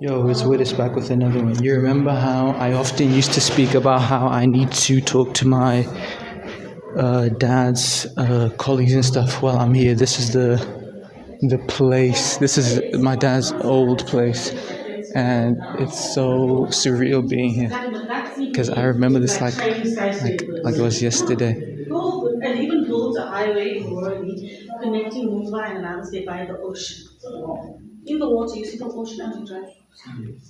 Yo, it's Widdis back with another one. You remember how I often used to speak about how I need to talk to my dad's colleagues and stuff while I'm here? This is the place. This is my dad's old place, and it's so surreal being here because I remember this like it was yesterday. And even built a highway connecting Mumbai and another state by the ocean. In the water, you see the ocean as you drive.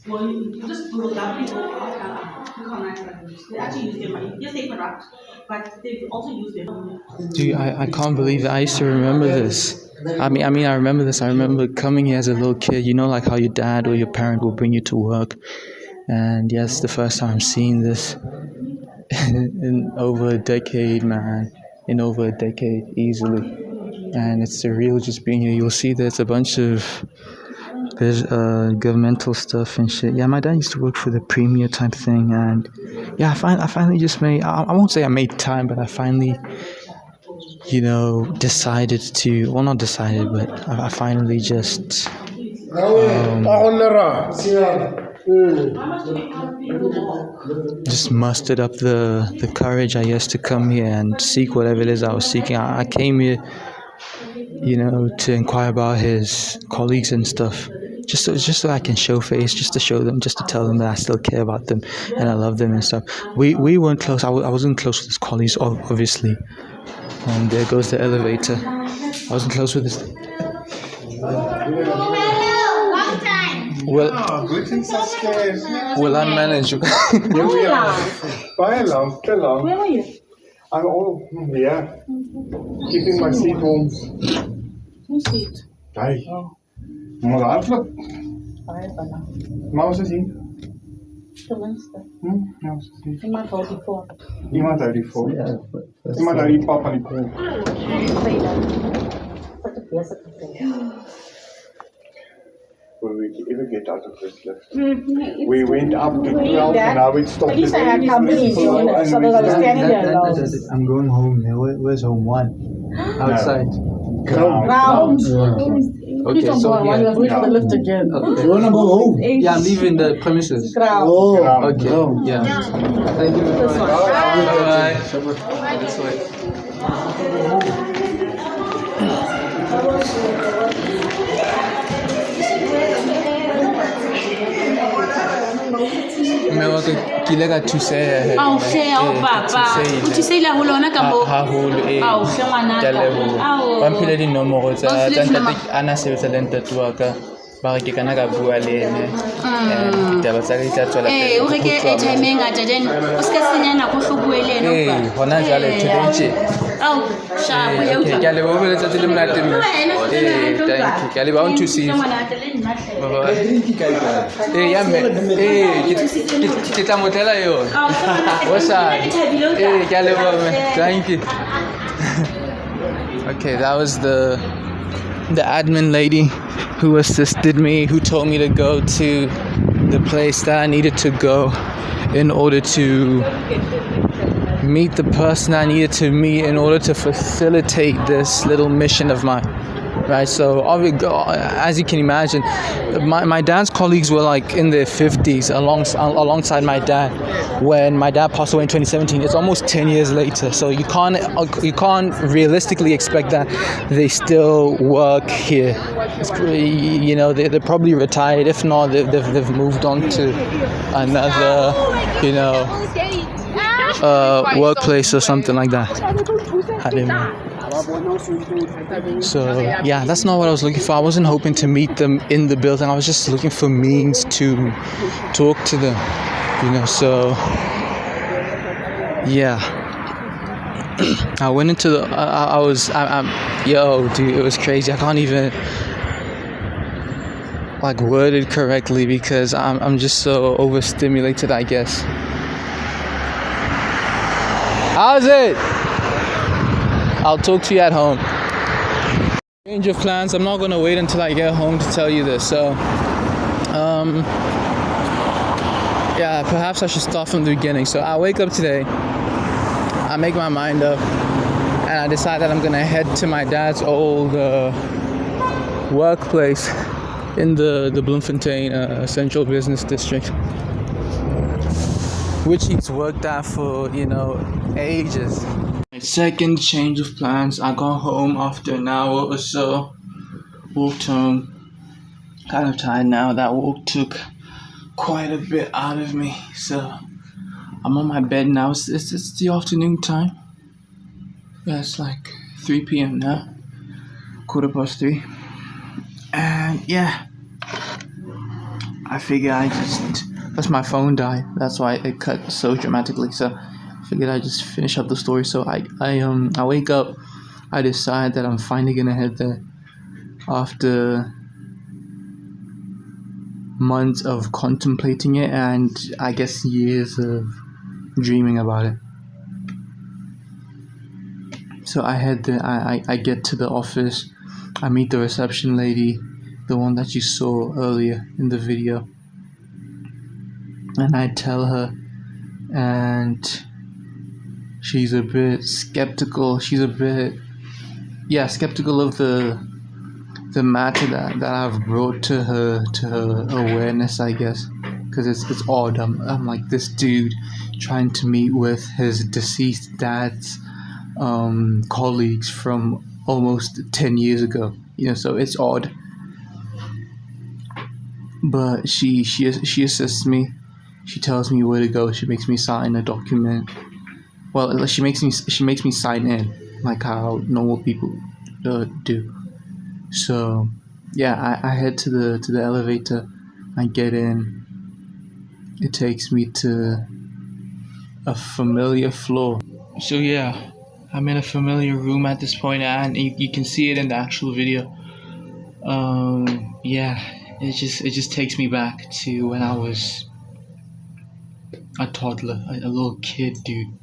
Well, you just go lovely go out. You can't imagine. They actually use their money. Yes, they corrupt, but they also use their money. Dude, I can't believe that I used to remember this. I remember this. I remember coming here as a little kid. You know, like how your dad or your parent will bring you to work, and yes, the first time I'm seeing this in over a decade, man. In over a decade, easily. And it's surreal just being here. You'll see there's a bunch of governmental stuff and shit. Yeah, my dad used to work for the premier type thing, and yeah, I finally just made. I won't say I made time, but I finally, decided to. Well, not decided, but I finally just. Just mustered up the courage, I guess, to come here and seek whatever it is I was seeking. I came here, to inquire about his colleagues and stuff, just so I can show face, just to show them, just to tell them that I still care about them and I love them and stuff. We weren't close. I wasn't close with his colleagues, obviously. And there goes the elevator. I wasn't close with his. Will I manage? Quite long, too long. Where were you? I'm keeping my seat warm. Who seat? Hey. Maar hardloop. Maar wat is dit? Tenminste. Ja, wat is dit? Iemand houdt die voor. Iemand houdt die voor. Iemand houdt die pap aan die kool. We ever get out of this lift. We went up to 12 and now we stopped. At least I had company, so there's standing there alone. I'm going home now. Where's home one? Outside. Ground. Okay, so yeah. yeah. Wait for the lift again. Okay. You wanna go home? Yeah, I'm leaving the premises. Ground. Oh, Okay. no. Yeah. Thank you very much. Bye. This way. Ke ka thuseha Ao hle ao papa o thuseile ho lona ka mo haholo ao hle ngwanaka ao ba mphile dinomoro tsa ntate ana sebetsa le ntate wa ka ba re ke kana ka bua le ene ditaba tsa ka di tla tswela pele o reke airtime e ngata then o ska senya nako o bue le ene hona jwale tshebetse ao shapo ya okay ke a leboha ho letsa le mnate mme thank you ke a leboha ho nthusitse ya mme ke tla motlela yona what's up ke a leboha mme thank you. Okay, that was the admin lady who assisted me, who told me to go to the place that I needed to go in order to meet the person I needed to meet in order to facilitate this little mission of mine. Right, so as you can imagine, my dad's colleagues were like in their 50s alongside my dad when my dad passed away in 2017. It's almost 10 years later, so you can't realistically expect that they still work here. It's pretty, they're probably retired. If not, they've moved on to another, workplace or something like that. I didn't know. So yeah, that's not what I was looking for. I wasn't hoping to meet them in the building. I was just looking for means to talk to them, so yeah. I went into the yo dude, it was crazy. I can't even word it correctly because I'm just so overstimulated, I guess. How's it? I'll talk to you at home. Change of plans. I'm not gonna wait until I get home to tell you this. So, yeah, perhaps I should start from the beginning. So I wake up today. I make my mind up, and I decide that I'm gonna head to my dad's old workplace in the Bloemfontein Central Business District, which he's worked at for, ages. My second change of plans. I got home after an hour or so. Walked home. Kind of tired now. That walk took quite a bit out of me. So I'm on my bed now. It's the afternoon time. Yeah, it's like 3 p.m. now. 3:15. And yeah, I figure that's my phone died. That's why it cut so dramatically. So I figured I just finish up the story. So I wake up. I decide that I'm finally gonna head there after months of contemplating it and I guess years of dreaming about it. So I head there. I get to the office. I meet the reception lady, the one that you saw earlier in the video, and I tell her, and she's a bit skeptical. She's a bit skeptical of the matter that I've brought to her awareness, I guess, because it's odd. I'm like this dude trying to meet with his deceased dad's colleagues from almost 10 years ago, so it's odd. But she assists me. She tells me where to go. She makes me sign a document. Well, she makes me sign in, like how normal people do. So yeah, I head to the elevator. I get in. It takes me to a familiar floor. So yeah, I'm in a familiar room at this point, and you can see it in the actual video. Yeah, it just takes me back to when I was a toddler, a little kid, dude.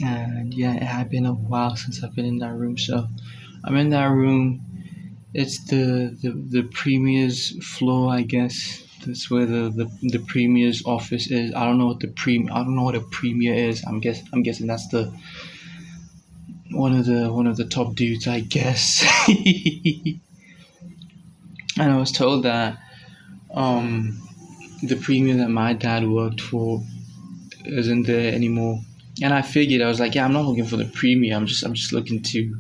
And yeah, it had been a while since I've been in that room. So I'm in that room. It's the premier's floor, I guess. That's where the premier's office is. I don't know what a premier is. I'm guessing that's the one of the top dudes, I guess. And I was told that the premier that my dad worked for isn't there anymore. And I figured, I was like, yeah, I'm not looking for the premier. I'm just looking to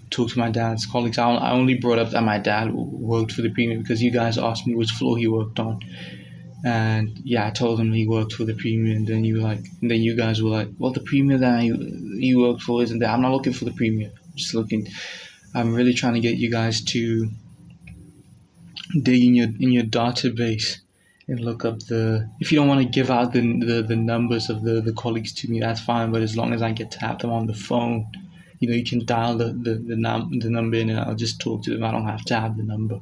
talk to my dad's colleagues. I only brought up that my dad worked for the premier because you guys asked me which floor he worked on. And yeah, I told him he worked for the premier, and then you guys were like, well, the premier that he worked for isn't there. I'm not looking for the premier. I'm really trying to get you guys to dig in your database and look up if you don't want to give out the numbers of the colleagues to me, that's fine, but as long as I get to have them on the phone, you can dial the number in and I'll just talk to them. I don't have to have the number,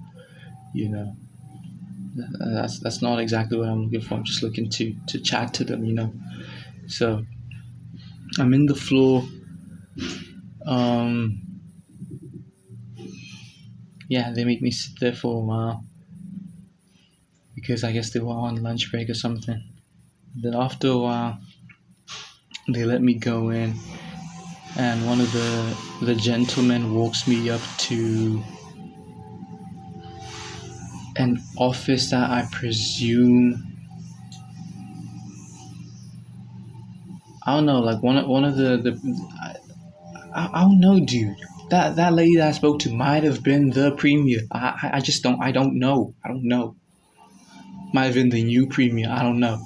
That's not exactly what I'm looking for. I'm just looking to chat to them, So I'm in the floor. Yeah, they make me sit there for a while because I guess they were on lunch break or something. Then after a while, they let me go in, and one of the gentlemen walks me up to an office that I presume, I don't know, like one of I don't know, dude. That lady that I spoke to might have been the premier. I don't know. Might have been the new premier. I don't know.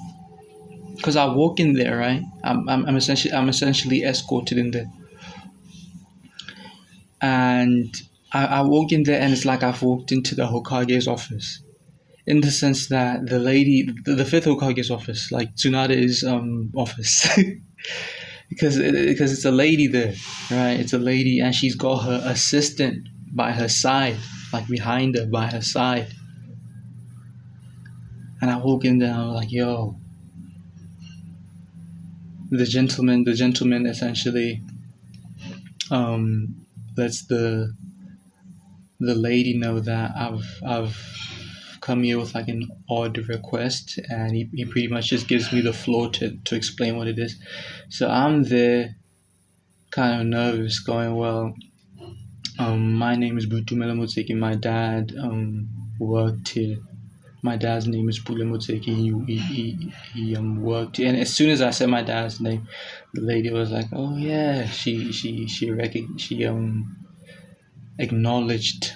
Cause I walk in there, right? I'm essentially escorted in there, and I walk in there, and it's like I've walked into the Hokage's office, in the sense that the lady, the fifth Hokage's office, like Tsunade's office. Because it's a lady there, right? It's a lady, and she's got her assistant by her side, like behind her, by her side. And I walk in there, and I'm like, yo. The gentleman essentially lets the lady know that I've come here with like an odd request, and he pretty much just gives me the floor to explain what it is. So I'm there, kind of nervous, going, well, my name is Butumela Mutsiki. My dad worked here. My dad's name is Pule Mutseki. He worked, and as soon as I said my dad's name, the lady was like, "Oh yeah," she acknowledged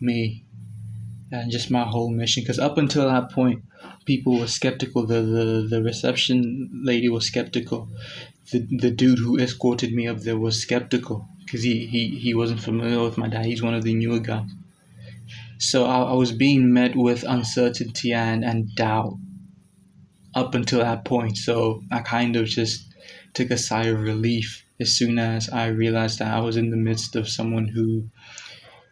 me and just my whole mission. Because up until that point, people were skeptical. The reception lady was skeptical. The dude who escorted me up there was skeptical because he wasn't familiar with my dad. He's one of the newer guys. So I was being met with uncertainty and doubt up until that point. So I kind of just took a sigh of relief as soon as I realized that I was in the midst of someone who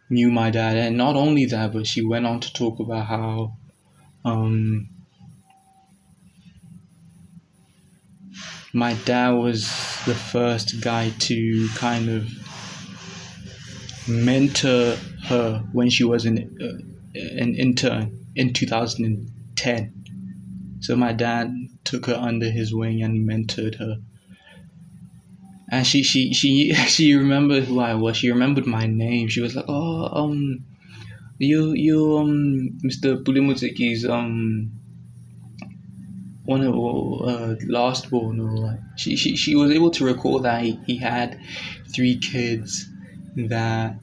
knew my dad. And not only that, but she went on to talk about how my dad was the first guy to kind of mentor her when she was an intern in 2010. So my dad took her under his wing and mentored her. And she remembered who I was. She remembered my name. She was like, "Oh, you Mr. Pulimutseki's one of last born." Or like she was able to recall that he had 3 kids, that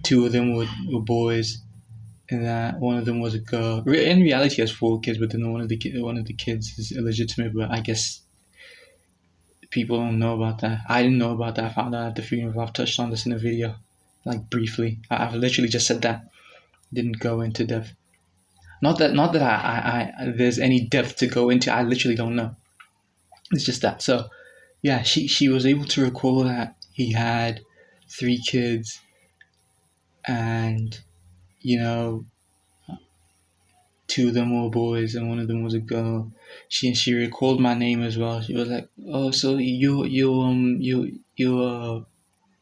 2 of them were boys, and that one of them was a girl. In reality, he has 4 kids, but then one of the kids is illegitimate. But I guess people don't know about that. I didn't know about that. I found out at the funeral. I've touched on this in a video, like briefly. I've literally just said that. Didn't go into depth. Not that I there's any depth to go into. I literally don't know. It's just that. So yeah, she was able to recall that he had 3 kids, and 2 of them were boys and one of them was a girl. She recalled my name as well. She was like, "Oh, so you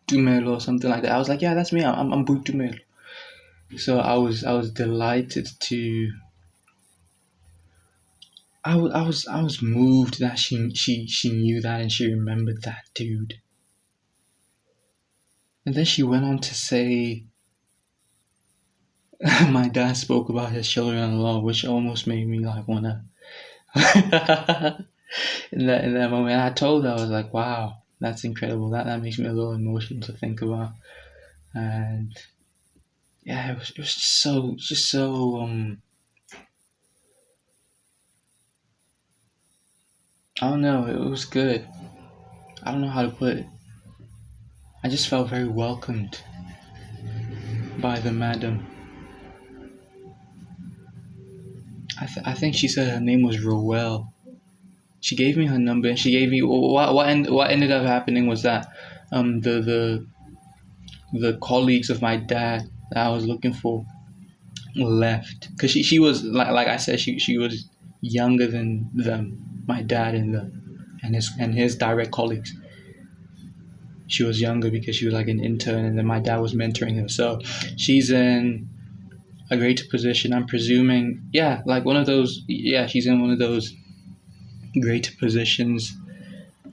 Dumelo or something like that." I was like, "Yeah, that's me. I'm Boot Dumelo." So I was delighted to. I was moved that she knew that and she remembered that dude. And then she went on to say, my dad spoke about his children-in-law, which almost made me like wanna. in that moment, I told her, I was like, "Wow, that's incredible. That makes me a little emotional to think about." And yeah, it was just so I don't know. It was good. I don't know how to put it. I just felt very welcomed by the madam. I think she said her name was Roel. She gave me her number, and she gave me what ended up happening was that the colleagues of my dad that I was looking for left, because she was like I said, she was younger than them, my dad and his direct colleagues. She was younger because she was like an intern, and then my dad was mentoring her. So she's in a greater position, I'm presuming. Yeah, like one of those. Yeah, she's in one of those greater positions,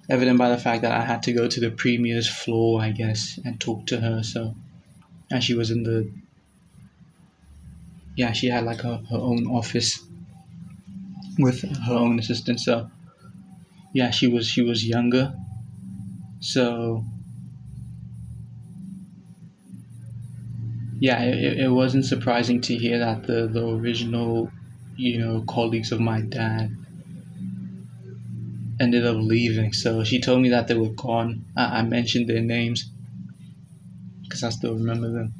evident by the fact that I had to go to the premier's floor, I guess, and talk to her. So, and she was in the. Yeah, she had like her own office with her own assistant. So, yeah, she was younger. So, yeah, it wasn't surprising to hear that the original, colleagues of my dad ended up leaving. So she told me that they were gone. I mentioned their names because I still remember them.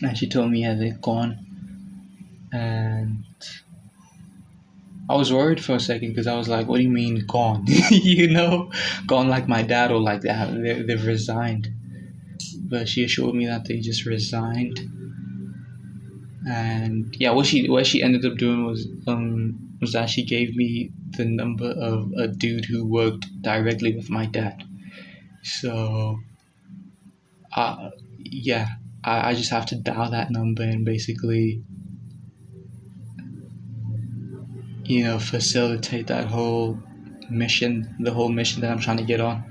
And she told me, yeah, they're gone. And I was worried for a second because I was like, "What do you mean gone?" Gone like my dad or like that. They've resigned. But she assured me that they just resigned. And yeah, what she ended up doing was that she gave me the number of a dude who worked directly with my dad. So yeah, I just have to dial that number and basically facilitate that whole mission, the whole mission that I'm trying to get on.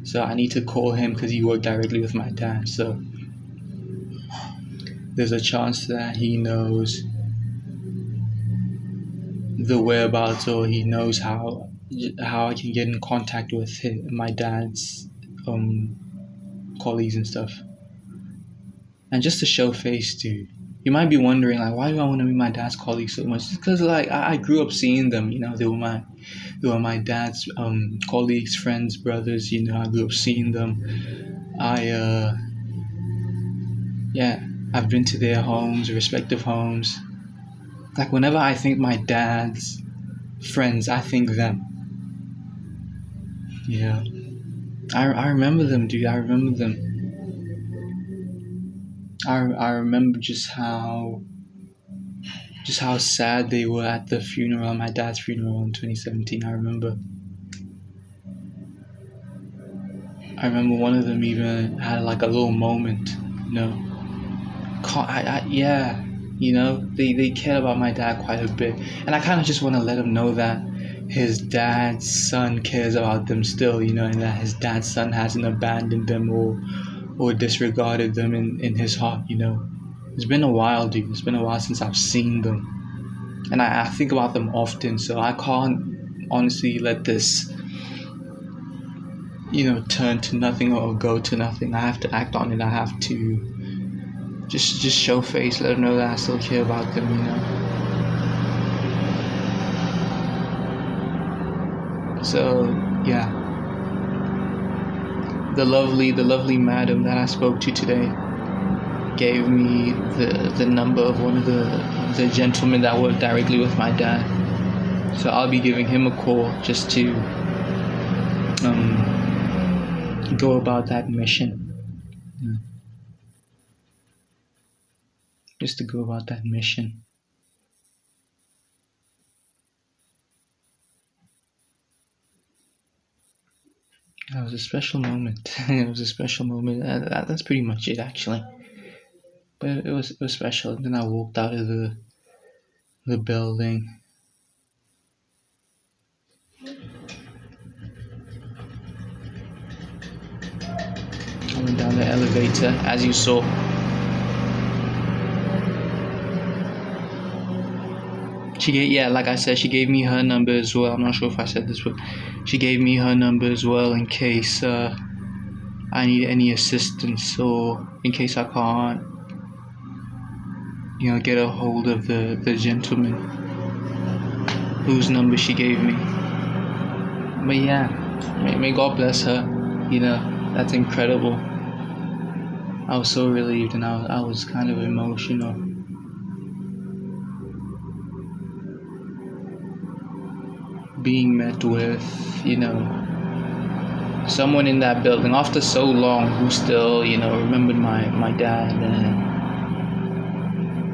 So I need to call him because he worked directly with my dad. So there's a chance that he knows the whereabouts, or he knows how I can get in contact with my dad's colleagues and stuff. And just to show face too. You might be wondering, like, why do I want to meet my dad's colleagues so much? It's because, like, I grew up seeing them. You know, they were my dad's colleagues, friends, brothers. You know, I grew up seeing them. I've been to their homes, respective homes. Like, whenever I think my dad's friends, I think them. Yeah, I remember them, dude. I remember them. I remember just how sad they were at the funeral, my dad's funeral in 2017. I remember one of them even had like a little moment, you know. You know, they cared about my dad quite a bit, and I kind of just want to let them know that his dad's son cares about them still, you know, and that his dad's son hasn't abandoned them or disregarded them in his heart, you know. It's been a while, dude. It's been a while since I've seen them, and I think about them often, so I can't honestly let this, you know, turn to nothing or go to nothing. I have to act on it. I have to just show face, let them know that I still care about them, you know. So yeah, the lovely madam that I spoke to today gave me the number of one of the gentlemen that worked directly with my dad. So I'll be giving him a call just to go about that mission. Just to go about that mission. That was a special moment. It was a special moment. That's pretty much it, actually. But it was special. And then I walked out of the building. I went down the elevator, as you saw. Like I said, she gave me her number as well. I'm not sure if I said this, but she gave me her number as well in case I need any assistance, or in case I can't, you know, get a hold of the gentleman whose number she gave me. But yeah, may God bless her. You know, that's incredible. I was so relieved, and I was kind of emotional. Being met with, you know, someone in that building after so long who still, you know, remembered my dad, and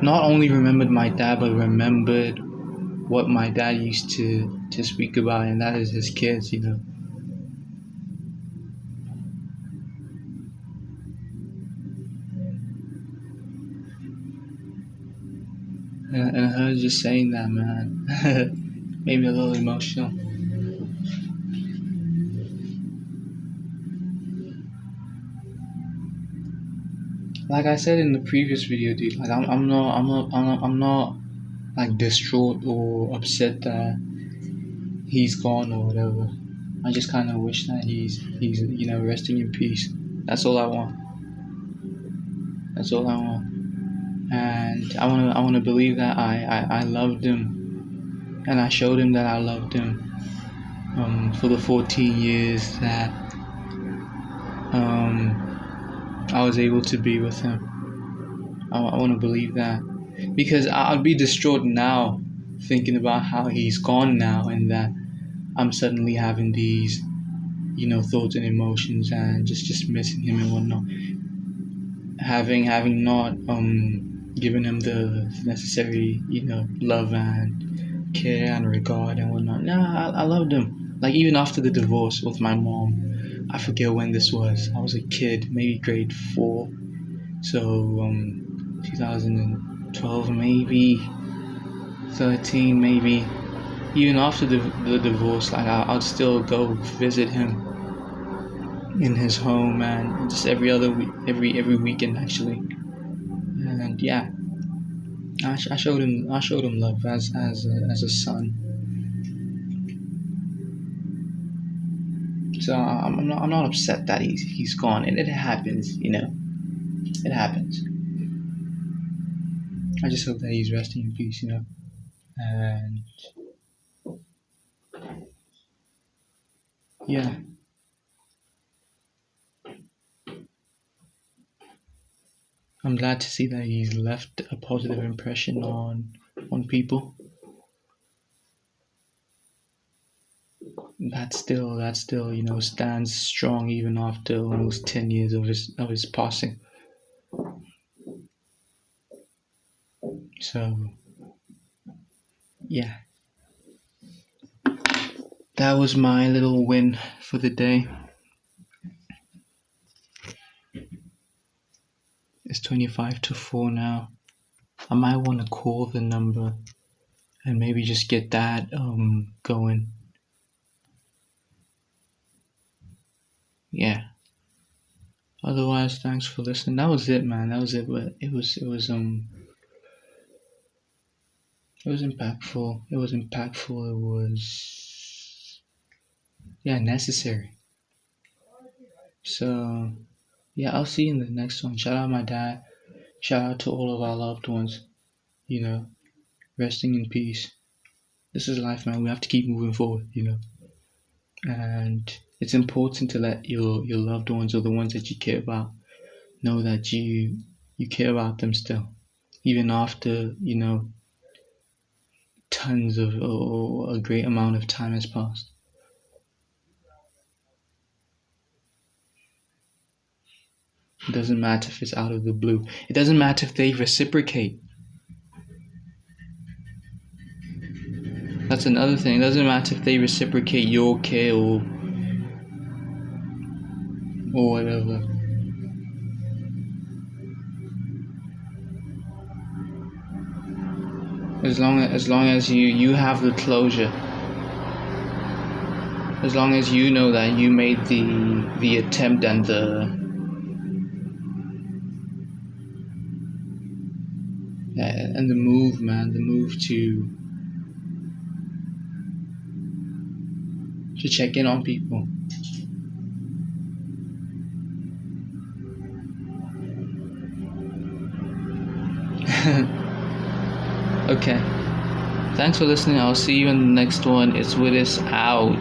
not only remembered my dad, but remembered what my dad used to speak about, and that is his kids, you know. And her just saying that, man, made me a little emotional. Like I said in the previous video, dude, like I'm not like distraught or upset that he's gone or whatever. I just kind of wish that he's you know, resting in peace. That's all I want. That's all I want. And I wanna believe that I loved him, and I showed him that I loved him for the 14 years that I was able to be with him. I want to believe that, because I'd be distraught now thinking about how he's gone now, and that I'm suddenly having these, you know, thoughts and emotions, and just missing him and whatnot. Having not given him the necessary, you know, love and care and regard and whatnot. Nah, I loved him. Like, even after the divorce with my mom, I forget when this was. I was a kid, maybe grade 4. So 2012, maybe 13, maybe. Even after the divorce, like I'd still go visit him in his home, and just every other week, every weekend actually. And yeah, I showed him love as a son. So I'm not upset that he's gone. It happens, you know. It happens. I just hope that he's resting in peace, you know. And yeah. I'm glad to see that he's left a positive impression on people. That still, you know, stands strong even after almost 10 years of his passing. So yeah. That was my little win for the day. It's 25-4 now. I might want to call the number and maybe just get that going. Yeah. Otherwise, thanks for listening. That was it, man. That was it. But it was impactful. It was impactful. It was necessary. So yeah, I'll see you in the next one. Shout out my dad. Shout out to all of our loved ones. You know, resting in peace. This is life, man. We have to keep moving forward, you know. And it's important to let your loved ones or the ones that you care about know that you care about them still, even after, you know, tons of or a great amount of time has passed. It doesn't matter if it's out of the blue. It doesn't matter if they reciprocate. That's another thing. It doesn't matter if they reciprocate your care or whatever. As long as you have the closure. As long as you know that you made the attempt and the move, man, the move to check in on people. Okay. Thanks for listening. I'll see you in the next one. It's Willis out.